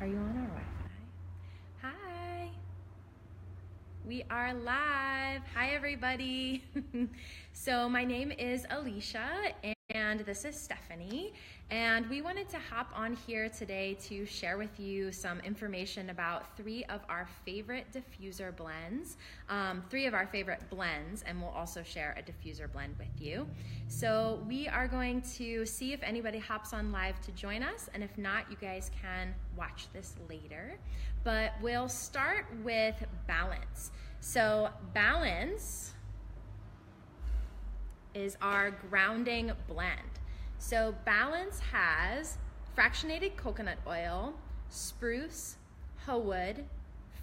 Are you on our Wi-Fi? Hi. We are live. Hi, everybody. So my name is Alicia, and this is Stephanie, and we wanted to hop on here today to share with you some information about three of our favorite diffuser blends, and we'll also share a diffuser blend with you. So we are going to see if anybody hops on live to join us, and if not, you guys can watch this later. But we'll start with Balance. So Balance is our grounding blend. So Balance has fractionated coconut oil, spruce, hawood,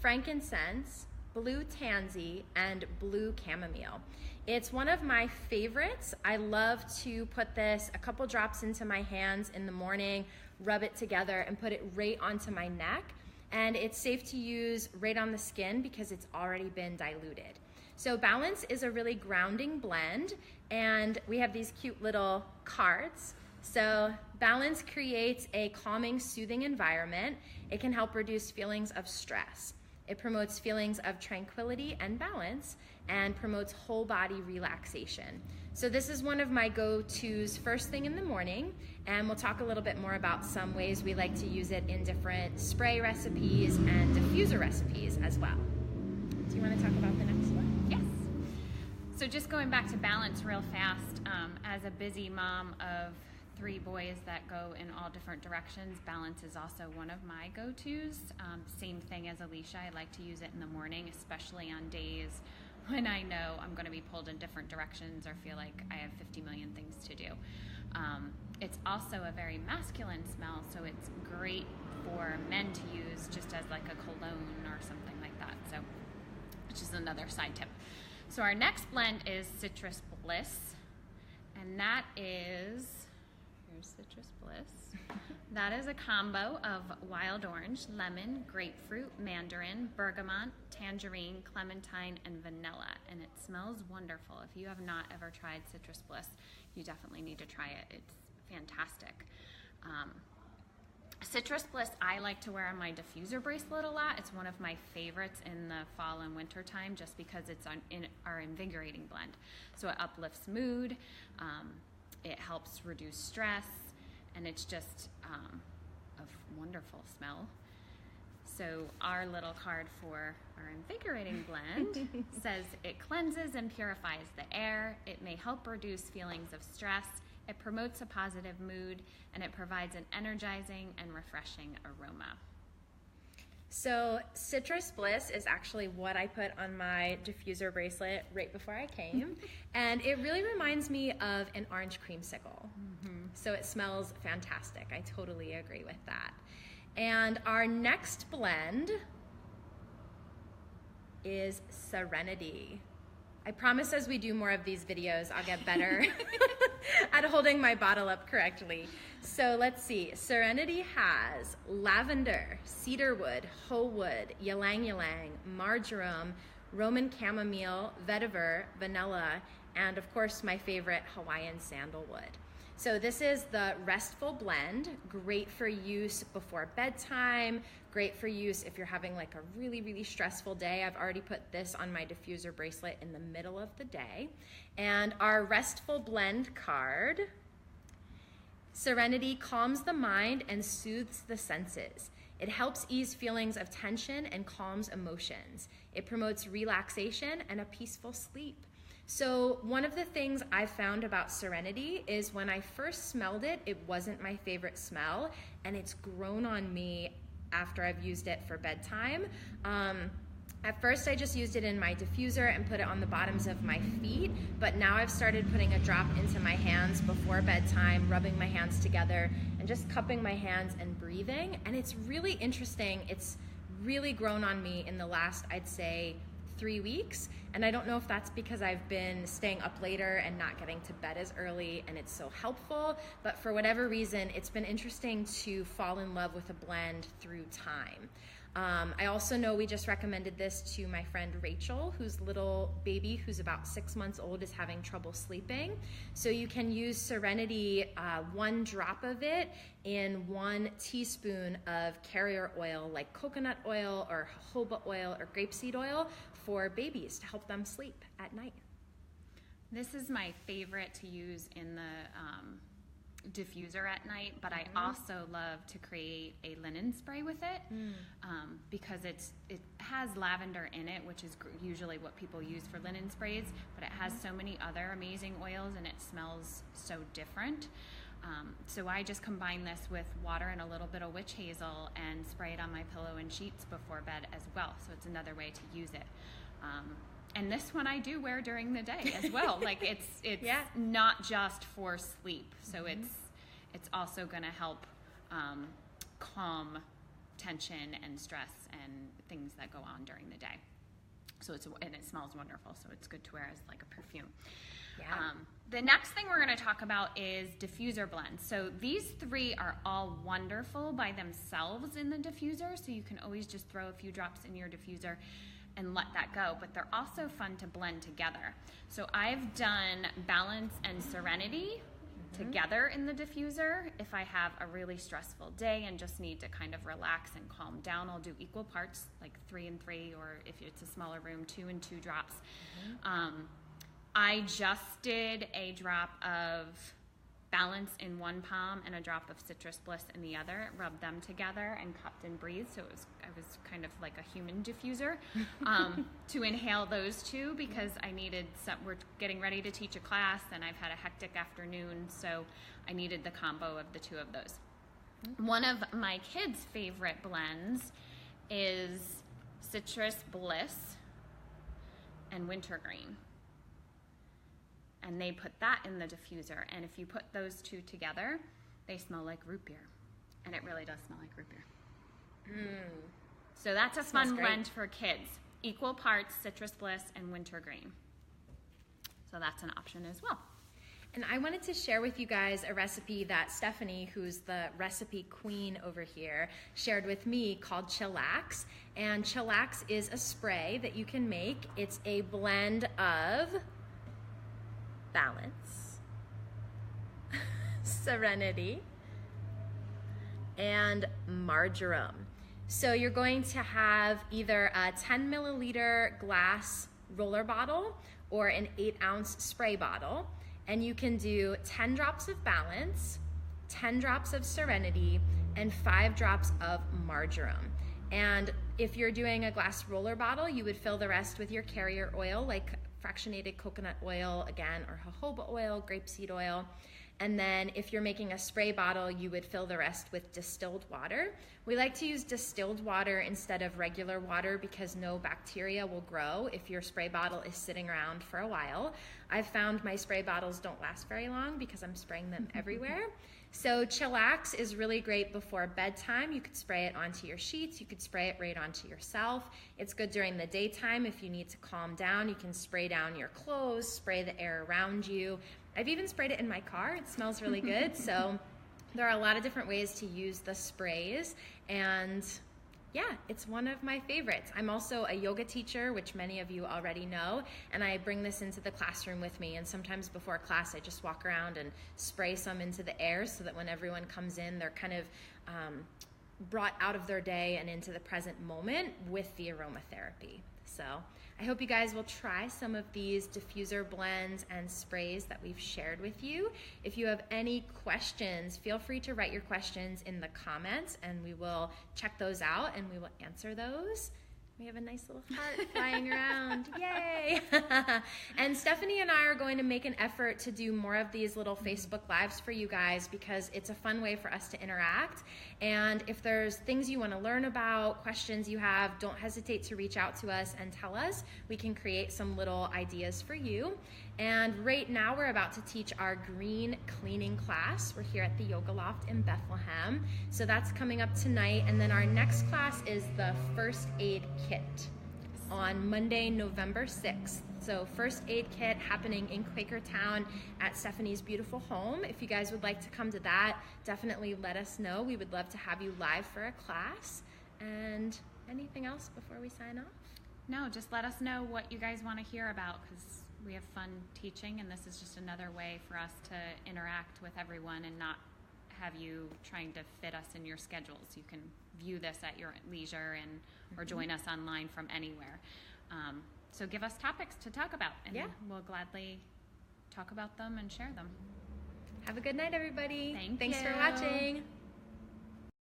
frankincense, blue tansy, and blue chamomile. It's one of my favorites. I love to put this a couple drops into my hands in the morning, rub it together, and put it right onto my neck. And it's safe to use right on the skin because it's already been diluted. So Balance is a really grounding blend, and we have these cute little cards. So Balance creates a calming, soothing environment. It can help reduce feelings of stress. It promotes feelings of tranquility and balance, and promotes whole body relaxation. So this is one of my go-tos first thing in the morning, and we'll talk a little bit more about some ways we like to use it in different spray recipes and diffuser recipes as well. Do you want to talk about the next one? Yes. So just going back to Balance real fast, as a busy mom of 3 boys that go in all different directions, Balance is also one of my go-tos. Same thing as Alicia, I like to use it in the morning, especially on days when I know I'm going to be pulled in different directions or feel like I have 50 million things to do. It's also a very masculine smell, so it's great for men to use just as like a cologne or something like that. So, which is another side tip. So our next blend is Citrus Bliss, and that is, here's Citrus Bliss. That is a combo of wild orange, lemon, grapefruit, mandarin, bergamot, tangerine, clementine, and vanilla, and it smells wonderful. If you have not ever tried Citrus Bliss, you definitely need to try it. It's fantastic. Citrus Bliss I like to wear on my diffuser bracelet a lot. It's one of my favorites in the fall and winter time just because it's in our invigorating blend. So it uplifts mood, it helps reduce stress, and it's just a wonderful smell. So our little card for our invigorating blend says it cleanses and purifies the air, it may help reduce feelings of stress, it promotes a positive mood, and it provides an energizing and refreshing aroma. So Citrus Bliss is actually what I put on my diffuser bracelet right before I came, and it really reminds me of an orange creamsicle. So it smells fantastic. I totally agree with that. And our next blend is Serenity. I promise as we do more of these videos, I'll get better at holding my bottle up correctly. So let's see. Serenity has lavender, cedarwood, hoewood, ylang ylang, marjoram, Roman chamomile, vetiver, vanilla, and of course my favorite, Hawaiian sandalwood. So this is the restful blend, great for use before bedtime, great for use if you're having like a really, really stressful day. I've already put this on my diffuser bracelet in the middle of the day. And our restful blend card, Serenity calms the mind and soothes the senses. It helps ease feelings of tension and calms emotions. It promotes relaxation and a peaceful sleep. So one of the things I found about Serenity is when I first smelled it, it wasn't my favorite smell, and it's grown on me after I've used it for bedtime. At first I just used it in my diffuser and put it on the bottoms of my feet, but now I've started putting a drop into my hands before bedtime, rubbing my hands together and just cupping my hands and breathing, and it's really interesting. It's really grown on me in the last, I'd say, 3 weeks, And I don't know if that's because I've been staying up later and not getting to bed as early and it's so helpful, but for whatever reason, it's been interesting to fall in love with a blend through time. I also know we just recommended this to my friend Rachel, whose little baby, who's about 6 months old, is having trouble sleeping. So you can use Serenity, 1 drop of it in 1 teaspoon of carrier oil, like coconut oil or jojoba oil or grapeseed oil, for babies to help them sleep at night. This is my favorite to use in the diffuser at night, but I also love to create a linen spray with it because it has lavender in it, which is usually what people use for linen sprays, but it has so many other amazing oils and it smells so different. So I just combine this with water and a little bit of witch hazel and spray it on my pillow and sheets before bed as well. So it's another way to use it. And this one I do wear during the day as well. Like it's not just for sleep. So it's also going to help calm tension and stress and things that go on during the day. So and it smells wonderful. So it's good to wear as like a perfume. Yeah. The next thing we're going to talk about is diffuser blends. So these 3 are all wonderful by themselves in the diffuser. So you can always just throw a few drops in your diffuser and let that go, but they're also fun to blend together. So I've done Balance and Serenity together in the diffuser. If I have a really stressful day and just need to kind of relax and calm down, I'll do equal parts, like 3 and 3, or if it's a smaller room, 2 and 2 drops. I just did a drop of Balance in one palm and a drop of Citrus Bliss in the other, rubbed them together and cupped and breathed. So I was kind of like a human diffuser to inhale those 2 because I needed we're getting ready to teach a class and I've had a hectic afternoon, so I needed the combo of the 2 of those. One of my kids' favorite blends is Citrus Bliss and Wintergreen. And they put that in the diffuser. And if you put those 2 together, they smell like root beer. And it really does smell like root beer. So that's a fun blend for kids. Equal parts Citrus Bliss and Wintergreen. So that's an option as well. And I wanted to share with you guys a recipe that Stephanie, who's the recipe queen over here, shared with me called Chillax. And Chillax is a spray that you can make. It's a blend of Balance, Serenity, and marjoram. So you're going to have either a 10 milliliter glass roller bottle or an 8-ounce spray bottle, and you can do 10 drops of Balance, 10 drops of Serenity, and 5 drops of marjoram. And if you're doing a glass roller bottle, you would fill the rest with your carrier oil, like fractionated coconut oil again, or jojoba oil, grapeseed oil. And then if you're making a spray bottle, you would fill the rest with distilled water. We like to use distilled water instead of regular water because no bacteria will grow if your spray bottle is sitting around for a while. I've found my spray bottles don't last very long because I'm spraying them everywhere. So Chillax is really great before bedtime. You could spray it onto your sheets. You could spray it right onto yourself. It's good during the daytime if you need to calm down. You can spray down your clothes, spray the air around you. I've even sprayed it in my car. It smells really good. So there are a lot of different ways to use the sprays. And yeah, it's one of my favorites. I'm also a yoga teacher, which many of you already know, and I bring this into the classroom with me, and sometimes before class I just walk around and spray some into the air so that when everyone comes in, they're kind of brought out of their day and into the present moment with the aromatherapy. So I hope you guys will try some of these diffuser blends and sprays that we've shared with you. If you have any questions, feel free to write your questions in the comments and we will check those out and we will answer those. We have a nice little heart flying around. Yay! And Stephanie and I are going to make an effort to do more of these little Facebook Lives for you guys because it's a fun way for us to interact. And if there's things you want to learn about, questions you have, don't hesitate to reach out to us and tell us. We can create some little ideas for you. And right now we're about to teach our green cleaning class. We're here at the Yoga Loft in Bethlehem. So that's coming up tonight. And then our next class is the first aid kit. on Monday, November 6th. So first aid kit happening in Quakertown at Stephanie's beautiful home. If you guys would like to come to that, definitely let us know. We would love to have you live for a class. And anything else before we sign off? No, just let us know what you guys want to hear about, because we have fun teaching, and this is just another way for us to interact with everyone and not have you trying to fit us in your schedules. You can view this at your leisure and or join us online from anywhere. So give us topics to talk about, and we'll gladly talk about them and share them. Have a good night, everybody. Thank Thanks you. for watching.